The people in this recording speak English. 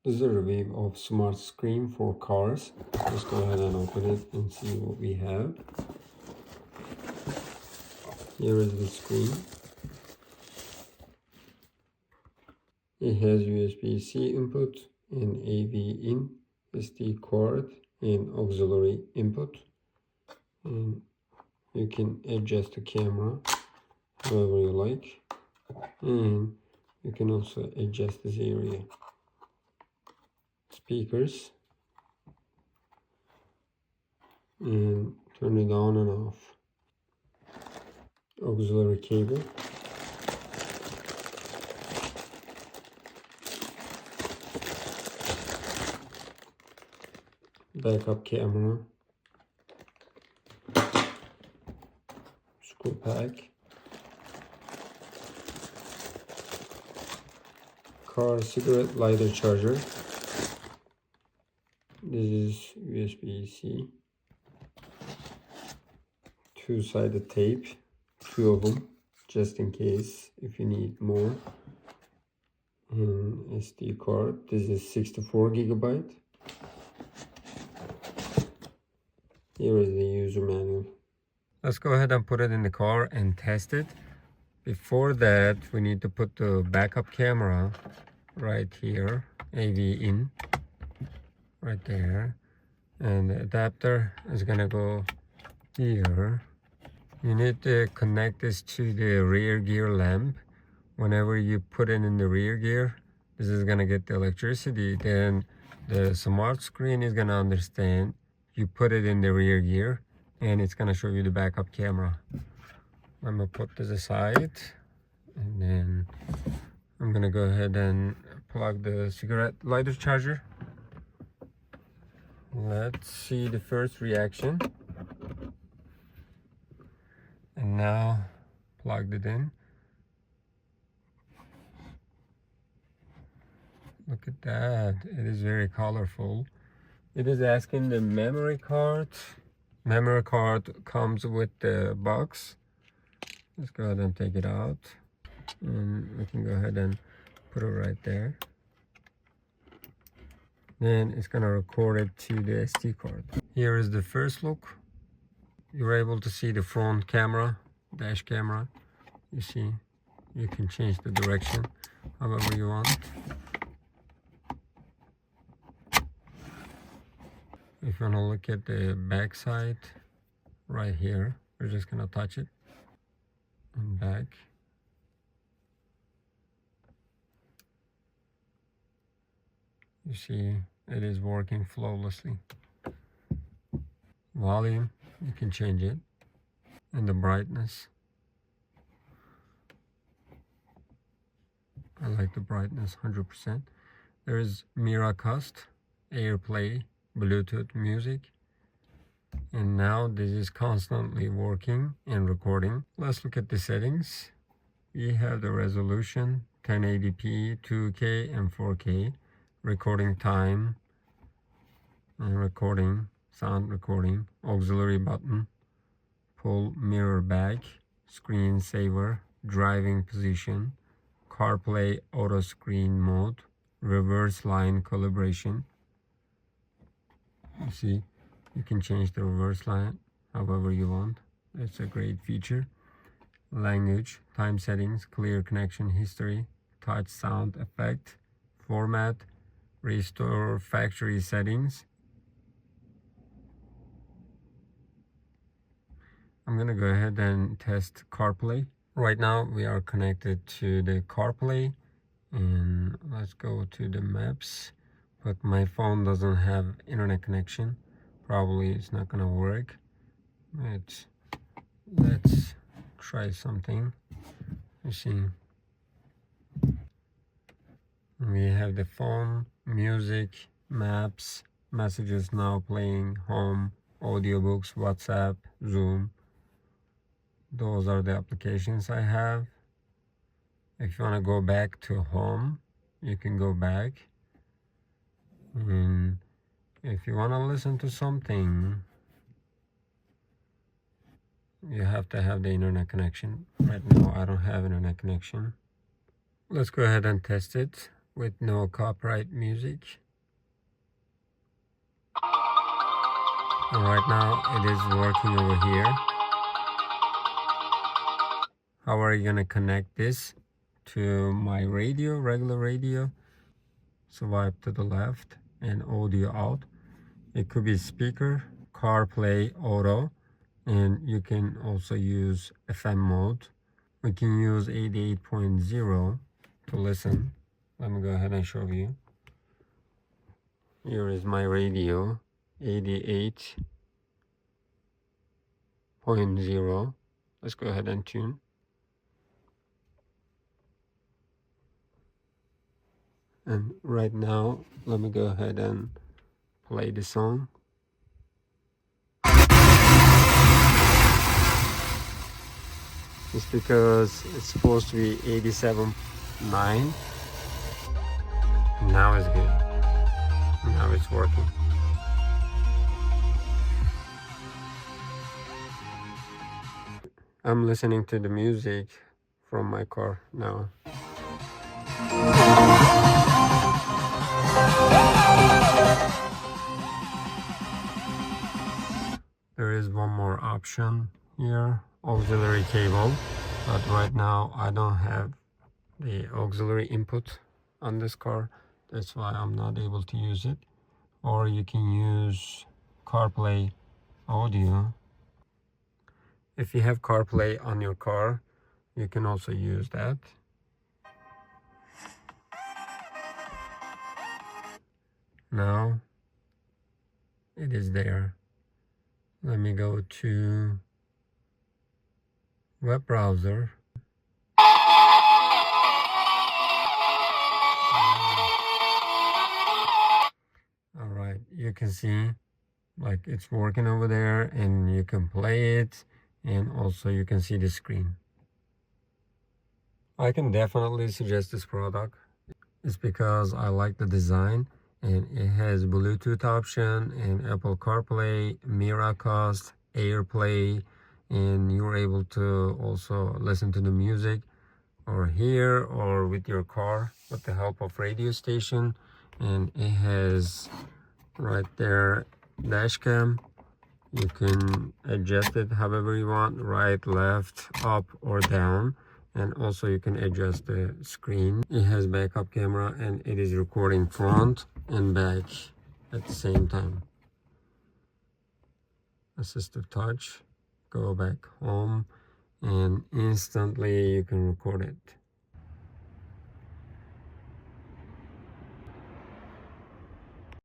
This is a review of smart screen for cars. Let's go ahead and open it and see what we have. Here is the screen. It has USB-C input and AV in, SD card and auxiliary input. And you can adjust the camera however you like. And you can also adjust this area. Speakers. And turn it on and off. Auxiliary cable. Backup camera. Screw pack. Car cigarette lighter charger. This is USB-C. Two-sided tape, 2 of them, just in case if you need more. And SD card. This is 64 gigabyte. Here is the user manual. Let's go ahead and put it in the car and test it. Before that, we need to put the backup camera right here, AV in, right there. And the adapter is gonna go here. You need to connect this to the rear gear lamp. Whenever you put it in the rear gear, this is gonna get the electricity. Then the smart screen is gonna understand you put it in the rear gear, and it's gonna show you the backup camera. I'm gonna put this aside, and then I'm gonna go ahead and plug the cigarette lighter charger. Let's see the first reaction. And now plugged it in. Look at that, it is very colorful. It is asking the memory card. Memory card comes with the box. Let's go ahead and take it out. And we can go ahead and put it right there. Then it's gonna record it to the SD card. Here is the first look. You're able to see the front camera, dash camera. You see, you can change the direction however you want. If you want to look at the back side, right here, we're just gonna touch it and back. You see, it is working flawlessly. Volume, you can change it, and the brightness. I like the brightness 100%. There is Miracast, AirPlay, Bluetooth music, and now this is constantly working and recording. Let's look at the settings. We have the resolution 1080p, 2K, and 4K, recording time, and recording, sound recording, auxiliary button, pull mirror back, screen saver, driving position, Carplay auto screen mode, reverse line calibration. You see, you can change the reverse line however you want. It's a great feature. Language, time settings, clear connection history, touch sound effect, format, restore factory settings. I'm gonna go ahead and test CarPlay. Right now we are connected to the CarPlay, and let's go to the maps. But my phone doesn't have internet connection. Probably it's not gonna work. Let's try something. You see, we have the phone, music, maps, messages now playing, home, audiobooks, WhatsApp, Zoom. Those are the applications I have. If you want to go back to home, you can go back. And if you want to listen to something, you have to have the internet connection. Right now I don't have internet connection. Let's go ahead and test it. with no copyright music. And right now it is working over here. How are you gonna connect this to my radio, regular radio? Swipe to the left and audio out. It could be speaker, Carplay Auto, and you can also use FM mode. We can use 88.0 to listen. Let me go ahead and show you. Here is my radio, 88.0. Let's go ahead and tune. And right now, let me go ahead and play the song. It's because it's supposed to be 87.9. Now it's good. Now it's working. I'm listening to the music from my car now. There is one more option here, auxiliary cable, but right now I don't have the auxiliary input on this car. That's why I'm not able to use it. Or you can use CarPlay audio. If you have CarPlay on your car, you can also use that. Now it is there. Let me go to web browser. All right, you can see like it's working over there, and you can play it, and also you can see the screen. I can definitely suggest this product. It's because I like the design, and it has Bluetooth option and Apple CarPlay, Miracast, AirPlay, and you're able to also listen to the music or hear or with your car with the help of radio station. And it has right there dash cam. You can adjust it however you want, right, left, up or down. And also you can adjust the screen. It has backup camera, and it is recording front and back at the same time. Assistive touch, go back home, and instantly you can record it.